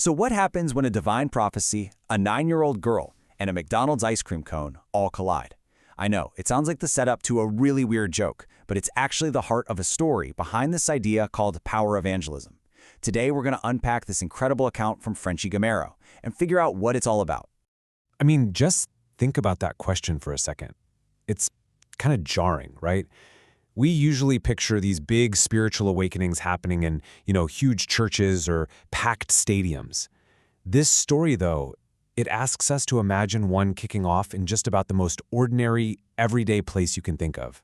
So what happens when a divine prophecy, a 9-year-old girl, and a McDonald's ice cream cone all collide? I know, it sounds like the setup to a really weird joke, but it's actually the heart of a story behind this idea called power evangelism. Today, we're going to unpack this incredible account from Frenchie Gamero and figure out what it's all about. I mean, just think about that question for a second. It's kind of jarring, right? We usually picture these big spiritual awakenings happening in, huge churches or packed stadiums. This story, though, it asks us to imagine one kicking off in just about the most ordinary, everyday place you can think of.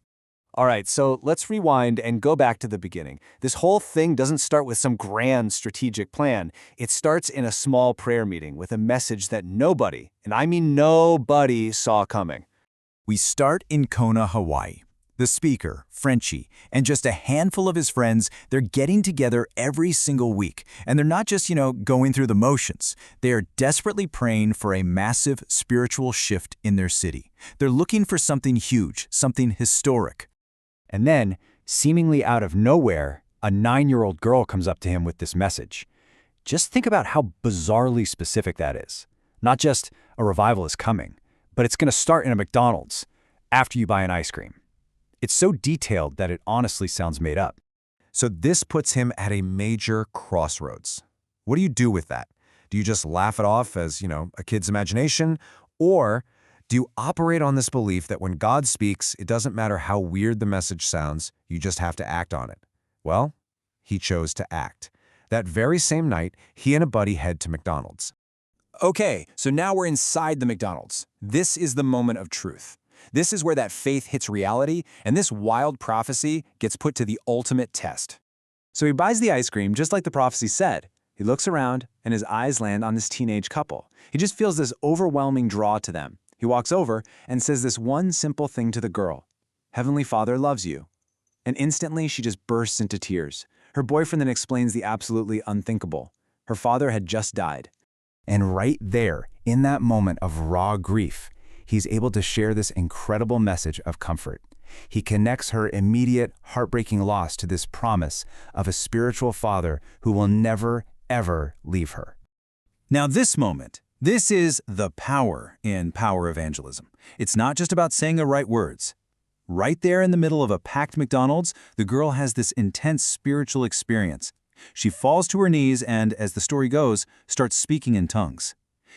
All right, so let's rewind and go back to the beginning. This whole thing doesn't start with some grand strategic plan. It starts in a small prayer meeting with a message that nobody, and I mean nobody, saw coming. We start in Kona, Hawaii. The speaker, Frenchie, and just a handful of his friends, they're getting together every single week. And they're not just, going through the motions. They are desperately praying for a massive spiritual shift in their city. They're looking for something huge, something historic. And then, seemingly out of nowhere, a 9-year-old girl comes up to him with this message. Just think about how bizarrely specific that is. Not just a revival is coming, but it's going to start in a McDonald's after you buy an ice cream. It's so detailed that it honestly sounds made up. So this puts him at a major crossroads. What do you do with that? Do you just laugh it off as, a kid's imagination? Or do you operate on this belief that when God speaks, it doesn't matter how weird the message sounds, you just have to act on it? Well, he chose to act. That very same night, he and a buddy head to McDonald's. Okay, so now we're inside the McDonald's. This is the moment of truth. This is where that faith hits reality, and this wild prophecy gets put to the ultimate test. So he buys the ice cream just like the prophecy said. He looks around, and his eyes land on this teenage couple. He just feels this overwhelming draw to them. He walks over and says this one simple thing to the girl. "Heavenly Father loves you." And instantly, she just bursts into tears. Her boyfriend then explains the absolutely unthinkable. Her father had just died. And right there, in that moment of raw grief, he's able to share this incredible message of comfort. He connects her immediate, heartbreaking loss to this promise of a spiritual father who will never, ever leave her. Now this moment, this is the power in power evangelism. It's not just about saying the right words. Right there in the middle of a packed McDonald's, the girl has this intense spiritual experience. She falls to her knees and, as the story goes, starts speaking in tongues.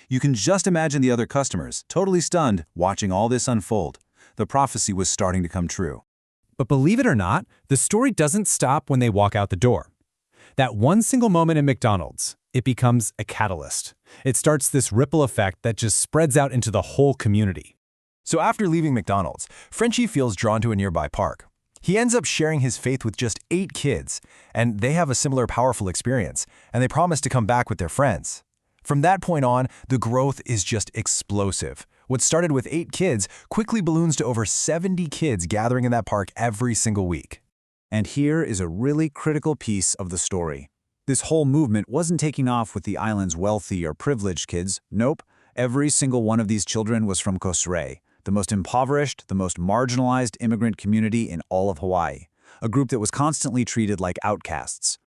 You can just imagine the other customers, totally stunned, watching all this unfold. The prophecy was starting to come true. But believe it or not, the story doesn't stop when they walk out the door. That one single moment in McDonald's, it becomes a catalyst. It starts this ripple effect that just spreads out into the whole community. So after leaving McDonald's, Frenchie feels drawn to a nearby park. He ends up sharing his faith with just 8 kids, and they have a similar powerful experience, and they promise to come back with their friends. From that point on, the growth is just explosive. What started with 8 kids quickly balloons to over 70 kids gathering in that park every single week. And here is a really critical piece of the story. This whole movement wasn't taking off with the island's wealthy or privileged kids. Nope. Every single one of these children was from Kosraean, the most impoverished, the most marginalized immigrant community in all of Hawaii, a group that was constantly treated like outcasts.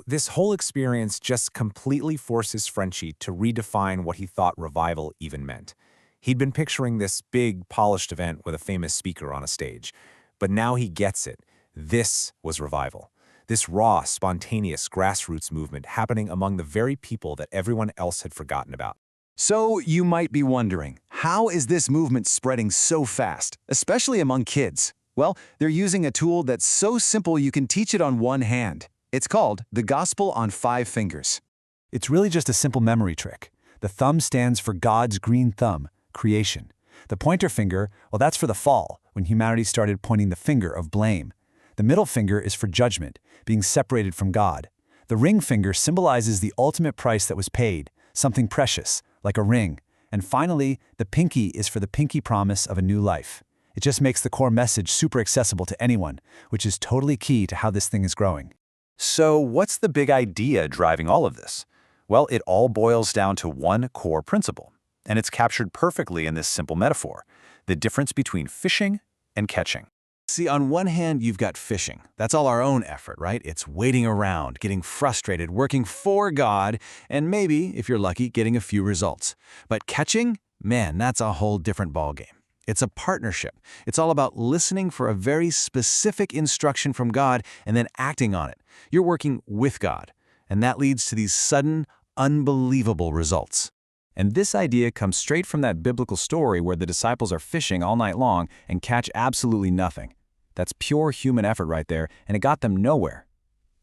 This whole experience just completely forces Frenchie to redefine what he thought revival even meant. He'd been picturing this big, polished event with a famous speaker on a stage. But now he gets it. This was revival. This raw, spontaneous grassroots movement happening among the very people that everyone else had forgotten about. So you might be wondering, how is this movement spreading so fast, especially among kids? Well, they're using a tool that's so simple you can teach it on one hand. It's called the Gospel on 5 fingers. It's really just a simple memory trick. The thumb stands for God's green thumb, creation. The pointer finger, well, that's for the fall, when humanity started pointing the finger of blame. The middle finger is for judgment, being separated from God. The ring finger symbolizes the ultimate price that was paid, something precious, like a ring. And finally, the pinky is for the pinky promise of a new life. It just makes the core message super accessible to anyone, which is totally key to how this thing is growing. So what's the big idea driving all of this? Well, it all boils down to one core principle, and it's captured perfectly in this simple metaphor: the difference between fishing and catching. See, on one hand, you've got fishing. That's all our own effort, right? It's waiting around, getting frustrated, working for God, and maybe, if you're lucky, getting a few results. But catching? Man, that's a whole different ballgame. It's a partnership. It's all about listening for a very specific instruction from God and then acting on it. You're working with God, and that leads to these sudden, unbelievable results. And this idea comes straight from that biblical story where the disciples are fishing all night long and catch absolutely nothing. That's pure human effort right there, and it got them nowhere.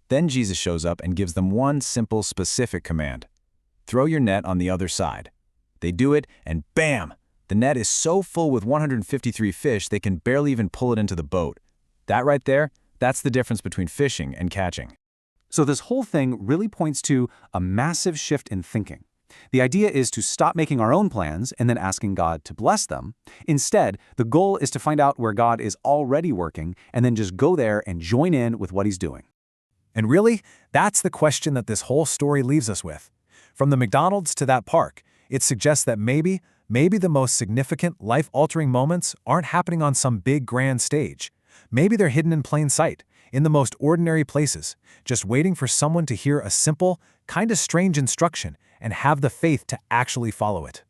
Then Jesus shows up and gives them one simple, specific command. Throw your net on the other side. They do it, and bam! The net is so full with 153 fish they can barely even pull it into the boat. That right there, that's the difference between fishing and catching. So this whole thing really points to a massive shift in thinking. The idea is to stop making our own plans and then asking God to bless them. Instead, the goal is to find out where God is already working and then just go there and join in with what he's doing. And really, that's the question that this whole story leaves us with. From the McDonald's to that park, it suggests that maybe the most significant, life-altering moments aren't happening on some big grand stage. Maybe they're hidden in plain sight, in the most ordinary places, just waiting for someone to hear a simple, kind of strange instruction and have the faith to actually follow it.